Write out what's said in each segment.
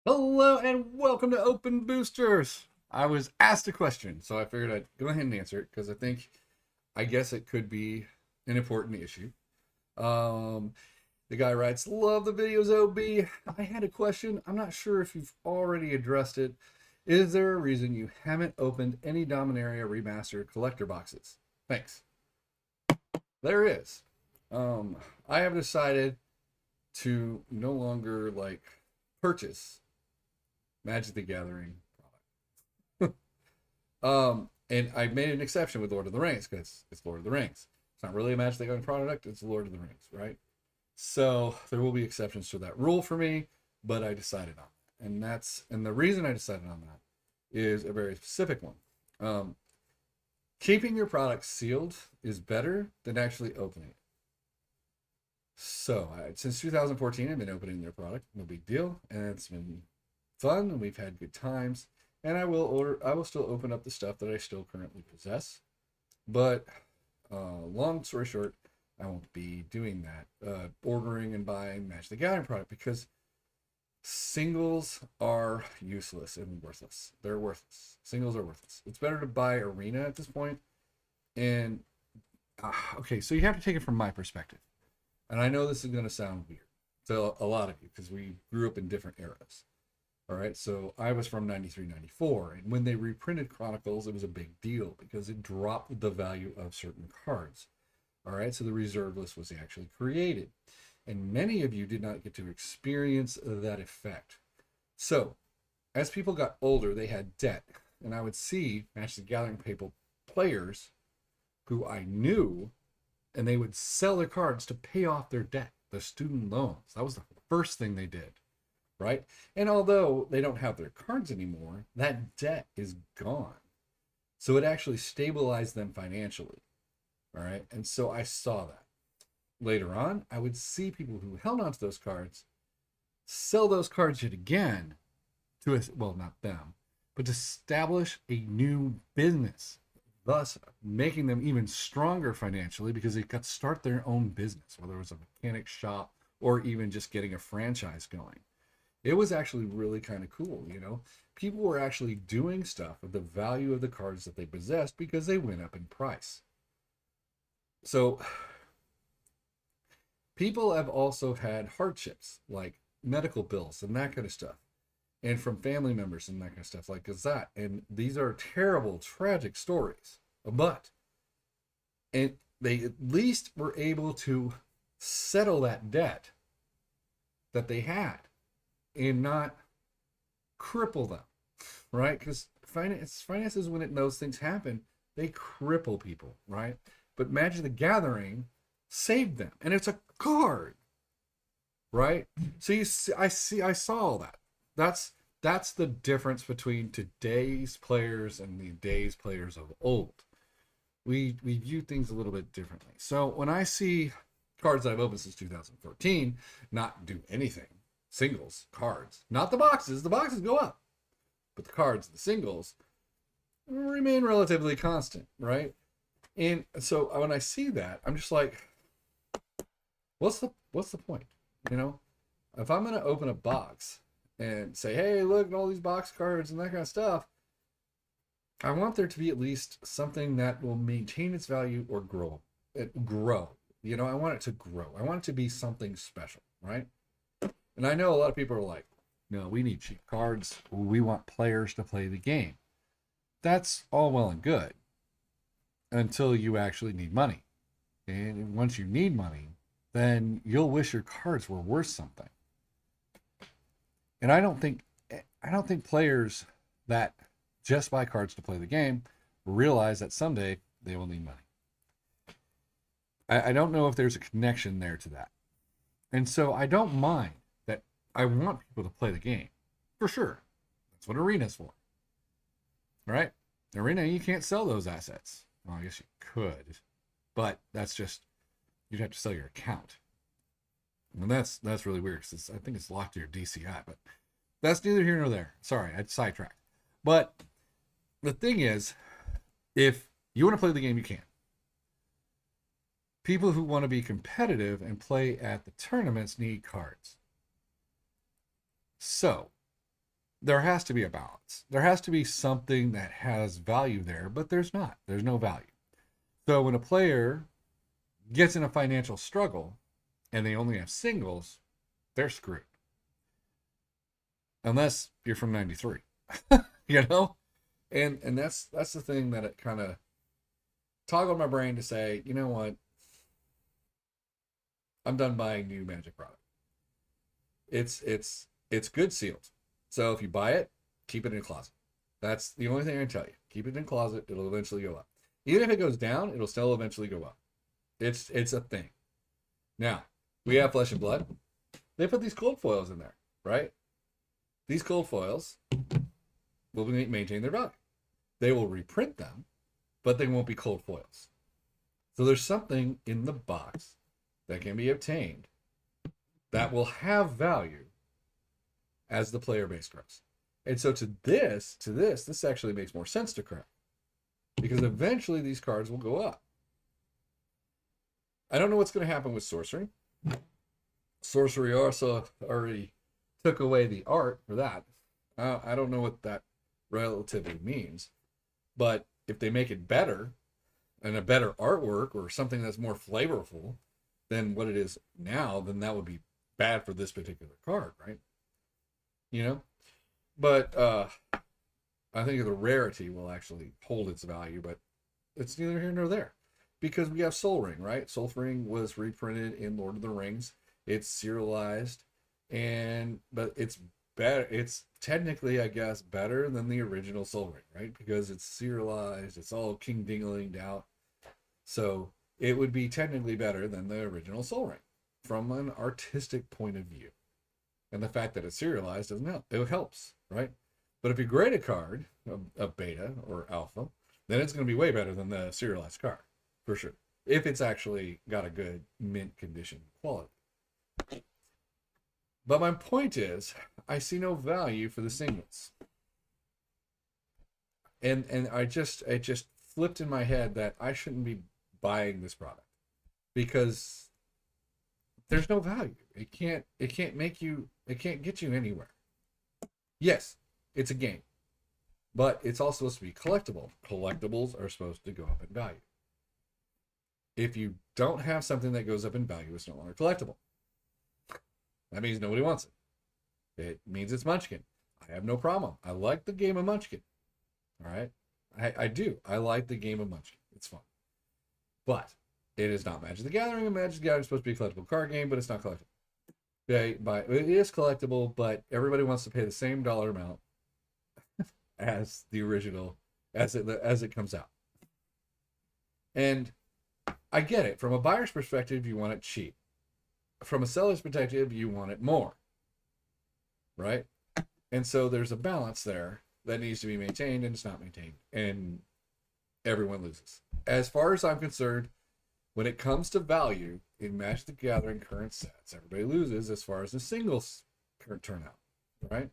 Hello and welcome to Open Boosters. I was asked a question, so I figured I'd go ahead and answer it because I guess it could be an important issue. Um, the guy writes, "Love the videos, OB. I had a question. I'm not sure if you've already addressed it. Is there a reason you haven't opened any Dominaria Remastered Collector boxes? Thanks." There is. I have decided to no longer purchase Magic the Gathering product. And I made an exception with Lord of the Rings because it's Lord of the Rings. It's not really a Magic the Gathering product, it's Lord of the Rings, right? So there will be exceptions to that rule for me, but I decided on that. And the reason I decided on that is a very specific one. Um, Keeping your product sealed is better than actually opening it. So since 2014, I've been opening their product, no big deal, and it's been fun, and we've had good times. And I will still open up the stuff that I still currently possess. But long story short, I won't be doing that, ordering and buying Magic the Gathering product because singles are useless and worthless. They're worthless. Singles are worthless. It's better to buy Arena at this point. And okay, so you have to take it from my perspective. And I know this is going to sound weird to a lot of you because we grew up in different eras. All right, so I was from 93, 94, and when they reprinted Chronicles, it was a big deal because it dropped the value of certain cards. All right, so the reserve list was actually created, and many of you did not get to experience that effect. So, as people got older, they had debt, and I would see Magic the Gathering people players who I knew, and they would sell their cards to pay off their debt, the student loans. That was the first thing they did, right? And although they don't have their cards anymore, that debt is gone. So it actually stabilized them financially. All right. And so I saw that. Later on, I would see people who held onto those cards sell those cards yet again to, well, not them, but to establish a new business, thus making them even stronger financially because they got to start their own business, whether it was a mechanic shop or even just getting a franchise going. It was actually really kind of cool, you know. People were actually doing stuff with the value of the cards that they possessed because they went up in price. So people have also had hardships like medical bills and that kind of stuff, and from family members and that kind of stuff like that. And these are terrible, tragic stories. But and they at least were able to settle that debt that they had and not cripple them, right? Because finances, when it knows things happen, they cripple people, right? But Magic the Gathering saved them, and it's a card, right? So I saw all that. That's the difference between today's players and the days players of old. We view things a little bit differently. So when I see cards that I've opened since 2014 not do anything, singles cards, not the boxes go up, but the cards, the singles, remain relatively constant, right? And so when I see that, I'm just like, what's the point? You know, if I'm gonna open a box and say, hey, look at all these box cards and that kind of stuff, I want there to be at least something that will maintain its value or grow. It grow. You know, I want it to grow. I want it to be something special, right? And I know a lot of people are like, no, we need cheap cards. We want players to play the game. That's all well and good until you actually need money. And once you need money, then you'll wish your cards were worth something. And I don't think players that just buy cards to play the game realize that someday they will need money. I don't know if there's a connection there to that. And so I don't mind that I want people to play the game. For sure. That's what Arena's for. Right? Arena, you can't sell those assets. Well, I guess you could. But that's just, you'd have to sell your account. And that's really weird because I think it's locked to your DCI. But that's neither here nor there. Sorry, I sidetracked. But the thing is, if you want to play the game, you can. People who want to be competitive and play at the tournaments need cards. So, there has to be a balance. There has to be something that has value there, but there's not. There's no value. So when a player gets in a financial struggle and they only have singles, they're screwed. Unless you're from 93. You know? And that's the thing that it kind of toggled my brain to say, you know what? I'm done buying new Magic product. It's good sealed. So if you buy it, keep it in a closet. That's the only thing I can tell you. Keep it in a closet. It'll eventually go up. Even if it goes down, it'll still eventually go up. It's a thing. Now, we have Flesh and Blood. They put these cold foils in there, right? These cold foils will maintain their value. They will reprint them, but they won't be cold foils. So there's something in the box that can be obtained that will have value as the player base grows. And so to this actually makes more sense to craft, because eventually these cards will go up. I don't know what's going to happen with sorcery. Sorcery also already took away the art for that. I don't know what that relatively means, but if they make it better and a better artwork or something that's more flavorful than what it is now, then that would be bad for this particular card, right? You know? But I think the rarity will actually hold its value, but it's neither here nor there. Because we have Sol Ring, right? Sol Ring was reprinted in Lord of the Rings. It's serialized, but it's better. It's technically, I guess, better than the original Sol Ring, right? Because it's serialized. It's all King Dinglinged out. So it would be technically better than the original Sol Ring from an artistic point of view. And the fact that it's serialized doesn't help. It helps, right? But if you grade a card, a beta or alpha, then it's going to be way better than the serialized card, for sure. If it's actually got a good mint condition quality. But my point is, I see no value for the singles. And it just flipped in my head that I shouldn't be buying this product, because there's no value. It can't get you anywhere. Yes, it's a game, but it's also supposed to be collectible. Collectibles are supposed to go up in value. If you don't have something that goes up in value, it's no longer collectible. That means nobody wants it. It means it's Munchkin. I have no problem. I like the game of Munchkin. All right? I do. I like the game of Munchkin. It's fun. But it is not Magic the Gathering. And Magic the Gathering is supposed to be a collectible card game, but it's not collectible. Okay, but it is collectible, but everybody wants to pay the same dollar amount as the original, as it comes out. And I get it. From a buyer's perspective, you want it cheap. From a seller's perspective, you want it more. Right? And so there's a balance there that needs to be maintained, and it's not maintained. And everyone loses. As far as I'm concerned, when it comes to value in Magic the Gathering current sets, everybody loses as far as the singles turn out, right?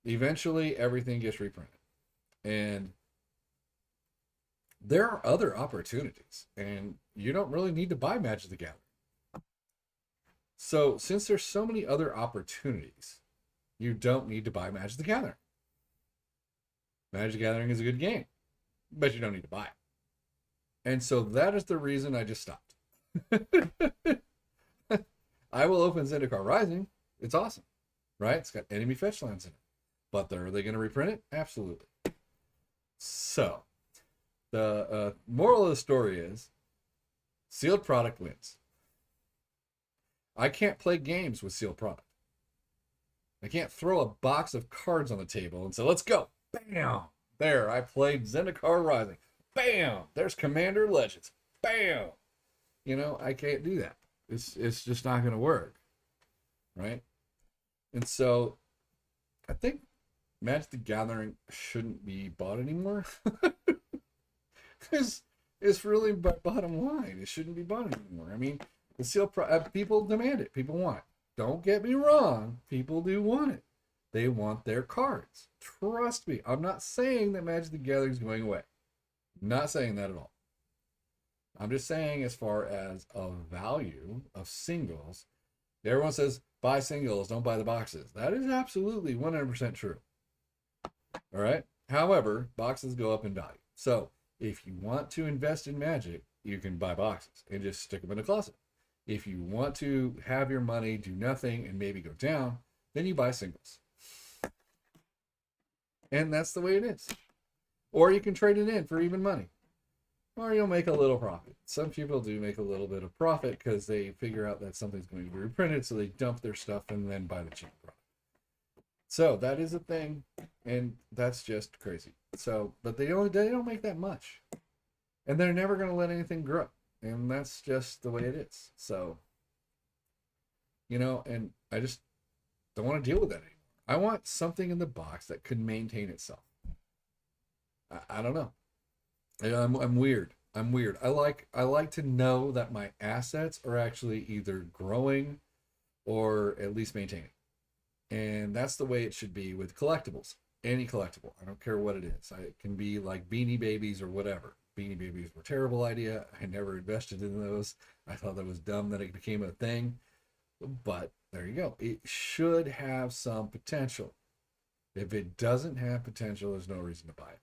Eventually, everything gets reprinted. And there are other opportunities, and you don't really need to buy Magic the Gathering. So, since there's so many other opportunities, you don't need to buy Magic the Gathering. Magic the Gathering is a good game, but you don't need to buy it. And so that is the reason I just stopped. I will open Zendikar Rising. It's awesome, right? It's got enemy fetch lands in it. But are they going to reprint it? Absolutely. So, the moral of the story is, sealed product wins. I can't play games with sealed product. I can't throw a box of cards on the table and say, let's go. Bam! There, I played Zendikar Rising. Bam! There's Commander Legends. Bam! You know, I can't do that. It's just not going to work. Right? And so, I think Magic the Gathering shouldn't be bought anymore. It's really bottom line. It shouldn't be bought anymore. I mean, the sealed people demand it. People want it. Don't get me wrong. People do want it. They want their cards. Trust me. I'm not saying that Magic the Gathering is going away. I'm not saying that at all. I'm just saying, as far as a value of singles, everyone says buy singles, don't buy the boxes. That is absolutely 100% true. All right. However, boxes go up in value. So if you want to invest in Magic, you can buy boxes and just stick them in a closet. If you want to have your money do nothing and maybe go down, then you buy singles. And that's the way it is. Or you can trade it in for even money. Or you'll make a little profit. Some people do make a little bit of profit because they figure out that something's going to be reprinted, so they dump their stuff and then buy the cheap product. So that is a thing, and that's just crazy. So, but they don't make that much, and they're never going to let anything grow, and that's just the way it is. So, you know, and I just don't want to deal with that anymore. I want something in the box that could maintain itself. I don't know. I'm weird. I'm weird. I like to know that my assets are actually either growing or at least maintaining. And that's the way it should be with collectibles. Any collectible. I don't care what it is. It can be like Beanie Babies or whatever. Beanie Babies were a terrible idea. I never invested in those. I thought that was dumb that it became a thing. But there you go. It should have some potential. If it doesn't have potential, there's no reason to buy it.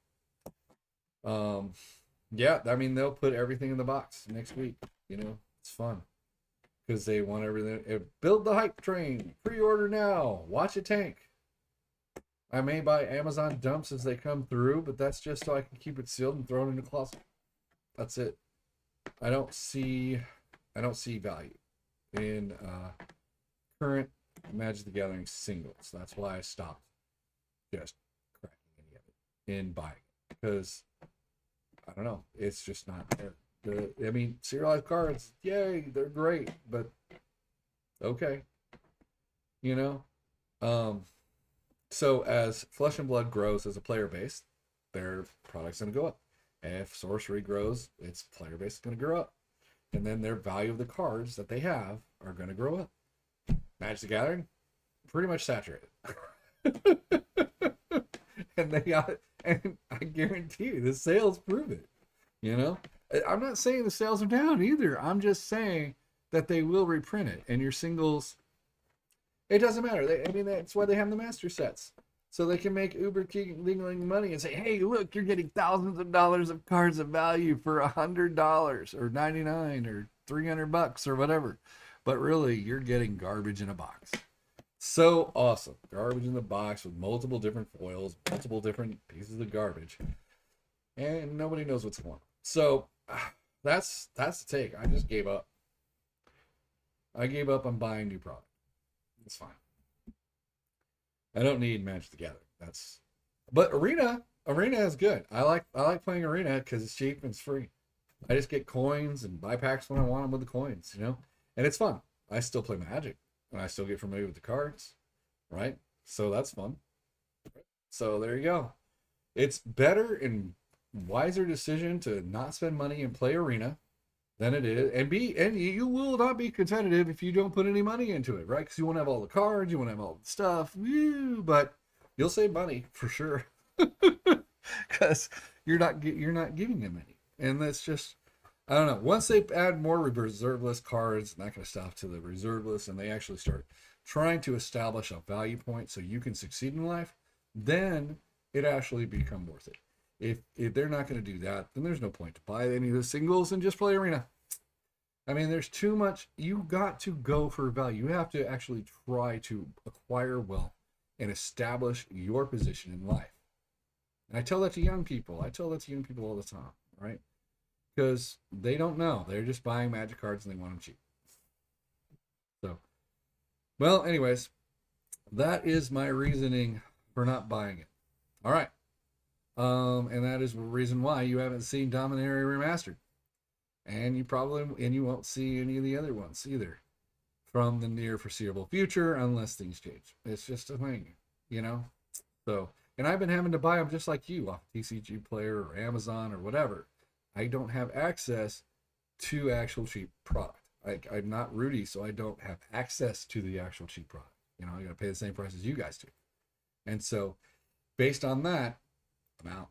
Yeah, I mean, they'll put everything in the box next week. You know, it's fun because they want everything. Build the hype train. Pre-order now. Watch a tank. I may buy Amazon dumps as they come through, but that's just so I can keep it sealed and throw it in the closet. That's it. I don't see value in current Magic the Gathering singles. That's why I stopped just cracking any of it in buying it, because I don't know, it's just not there. I mean, serialized cards, yay, they're great, but okay, you know. So as Flesh and Blood grows as a player base, their product's gonna go up. If Sorcery grows, its player base is gonna grow up, and then their value of the cards that they have are gonna grow up. Magic the Gathering, pretty much saturated. And they got it, and I guarantee you the sales prove it. You know, I'm not saying the sales are down either. I'm just saying that they will reprint it, and your singles, it doesn't matter. I mean, that's why they have the master sets, so they can make uber dingling money and say, hey, look, you're getting thousands of dollars of cards of value for $100 or 99 or $300 or whatever, but really you're getting garbage in a box. So awesome. Garbage in the box with multiple different foils, multiple different pieces of garbage, and nobody knows what's going on. So that's the take. I just gave up. I gave up on buying new product. It's fine. I don't need Magic the Gathering. But Arena is good. I like playing Arena because it's cheap and it's free. I just get coins and buy packs when I want them with the coins, you know, and it's fun. I still play Magic. And I still get familiar with the cards, right? So that's fun. So there you go. It's better and wiser decision to not spend money and play Arena than it is, and you will not be competitive if you don't put any money into it, right? Because you want to have all the cards, you want to have all the stuff, but you'll save money for sure, because you're not giving them any, and that's just. I don't know. Once they add more reserve list cards and that kind of stuff to the reserve list, and they actually start trying to establish a value point so you can succeed in life, then it actually become worth it. If they're not going to do that, then there's no point to buy any of the singles and just play Arena. I mean, there's too much. You got to go for value. You have to actually try to acquire wealth and establish your position in life. And I tell that to young people. I tell that to young people all the time, right? Because they don't know. They're just buying Magic cards and they want them cheap. So, well, anyways, that is my reasoning for not buying it. All right. And that is the reason why you haven't seen Dominaria Remastered. And you won't see any of the other ones either from the near foreseeable future unless things change. It's just a thing, you know? So, and I've been having to buy them just like you off TCGplayer or Amazon or whatever. I don't have access to actual cheap product. I'm not Rudy, so I don't have access to the actual cheap product. You know, I got to pay the same price as you guys do. And so, based on that, I'm out.